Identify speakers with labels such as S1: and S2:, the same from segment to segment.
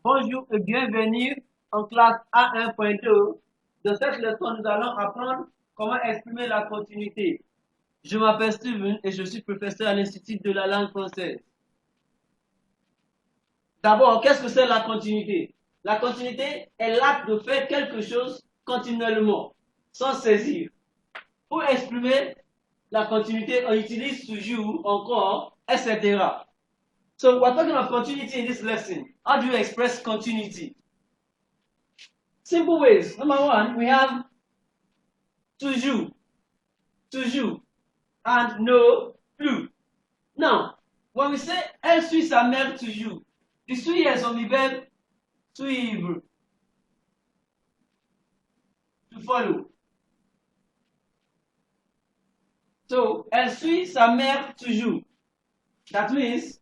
S1: Bonjour et bienvenue en classe A1.2. Dans cette leçon, nous allons apprendre comment exprimer la continuité. Je m'appelle Steven et je suis professeur à l'Institut de la langue française. D'abord, qu'est-ce que c'est la continuité? La continuité est l'acte de faire quelque chose continuellement, sans saisir. Pour exprimer la continuité, on utilise toujours, encore, etc. So we're talking about continuity in this lesson. How do you express continuity? Simple ways. Number one, we have toujours, toujours, and no, plus. Now, when we say elle suit sa mère toujours, the suivre is on the verb suivre, to follow. So, elle suit sa mère toujours. That means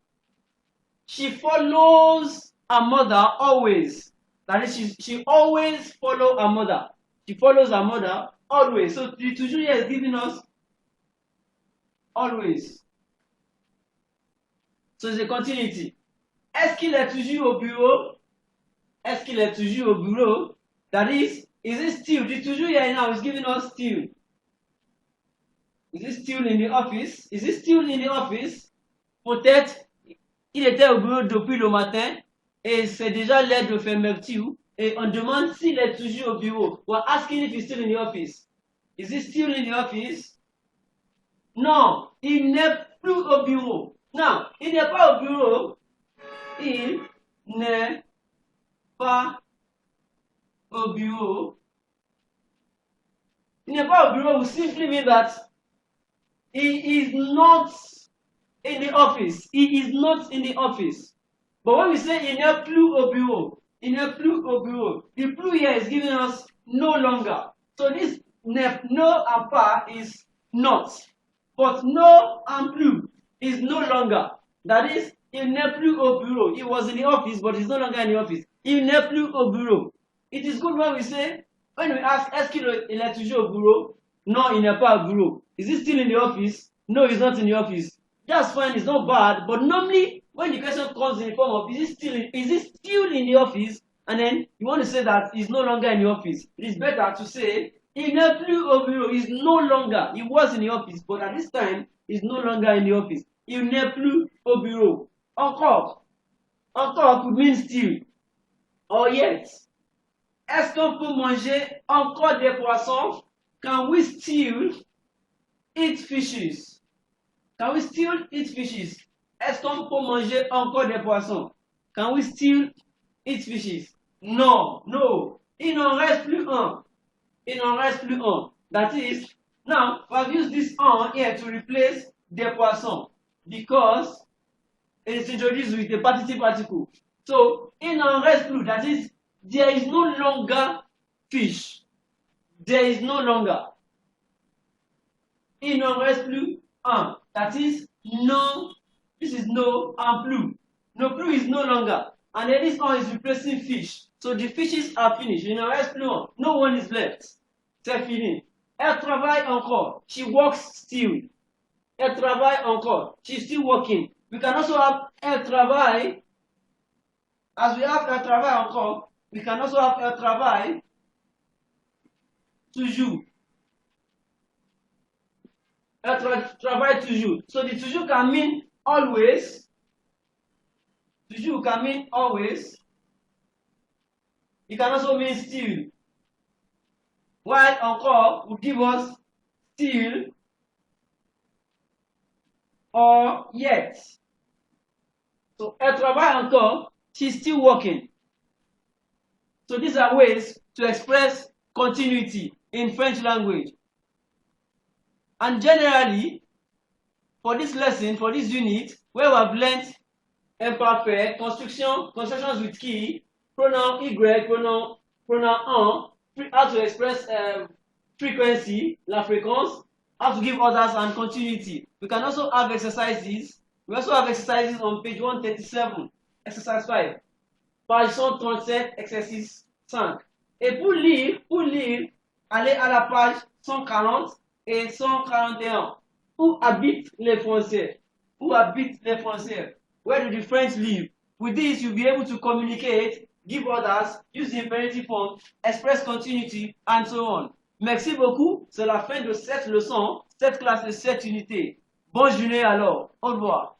S1: she follows her mother always. That is, she always follows her mother. She follows her mother always. So, the toujours here is giving us always. So, it's a continuity. Est-ce qu'il est toujours au bureau? Est-ce qu'il est toujours au bureau? That is it still? The toujours here now is giving us still. Is it still in the office? Is it still in the office? Peut-être il était au bureau depuis le matin et c'est déjà l'heure de fermeture et on demande s'il est toujours au bureau. We're asking if he's still in the office. Is he still in the office? Non, il n'est plus au bureau. Non, il n'est pas au bureau. Il n'est pas au bureau. Il n'est pas au bureau will simply mean that he is not in the office. He is not in the office. But when we say il n'est plus au bureau, il n'est plus au bureau, the plus here is giving us no longer. So this no and pas is not. But no and plus is no longer. That is, il n'est plus au bureau. He was in the office, but he's no longer in the office. Il n'est plus au bureau. It is good when we say, when we ask, est-ce qu'il est toujours au bureau? Non, il n'est pas au bureau. Is he still in the office? No, he's not in the office. That's fine, it's not bad. But normally, when the question comes in the form of, is he still in the office? And then you want to say that he's no longer in the office. It is better to say, il n'est plus au bureau. He's no longer. He was in the office, but at this time, he's no longer in the office. Il n'est plus au bureau. Encore. Encore could mean still. Or yet. Est-ce qu'on peut manger encore des poissons? Can we still eat fishes? Can we still eat fishes? Est-ce qu'on peut manger encore des poissons? Can we still eat fishes? Non, no. Il n'en reste plus un. Il n'en reste plus un. That is, now, I've used this on here to replace des poissons because it is introduced with a participle article. So, il n'en reste plus. That is, there is no longer fish. There is no longer. Il n'en reste plus un. That is, no. This is no and plus. No plus is no longer. And then this one is replacing fish. So the fishes are finished. Il n'en reste plus un. No one is left. C'est fini. Elle travaille encore. She works still. Elle travaille encore. She's still working. We can also have elle travaille. As we have elle travaille encore, we can also have elle travaille toujours. Elle travaille toujours. So the toujours can mean always. Toujours can mean always. It can also mean still. While encore will give us still or yet. So elle travaille encore. She's still working. So these are ways to express continuity in French language. And generally, for this lesson, for this unit, where we have learned imperfect, constructions with qui, pronoun y, pronoun un, how to express frequency, la fréquence, how to give orders and continuity. We can also have exercises. We also have exercises on page 137, exercise 5, page 137, exercice 5. Et pour lire, allez à la page 140 et 141. Où habitent les Français? Où habitent les Français? Where do the French live? With this, you'll be able to communicate give orders, use the imperative form, express continuity, and so on. Merci beaucoup. C'est la fin de cette leçon, cette classe et cette unité. Bonne journée alors. Au revoir.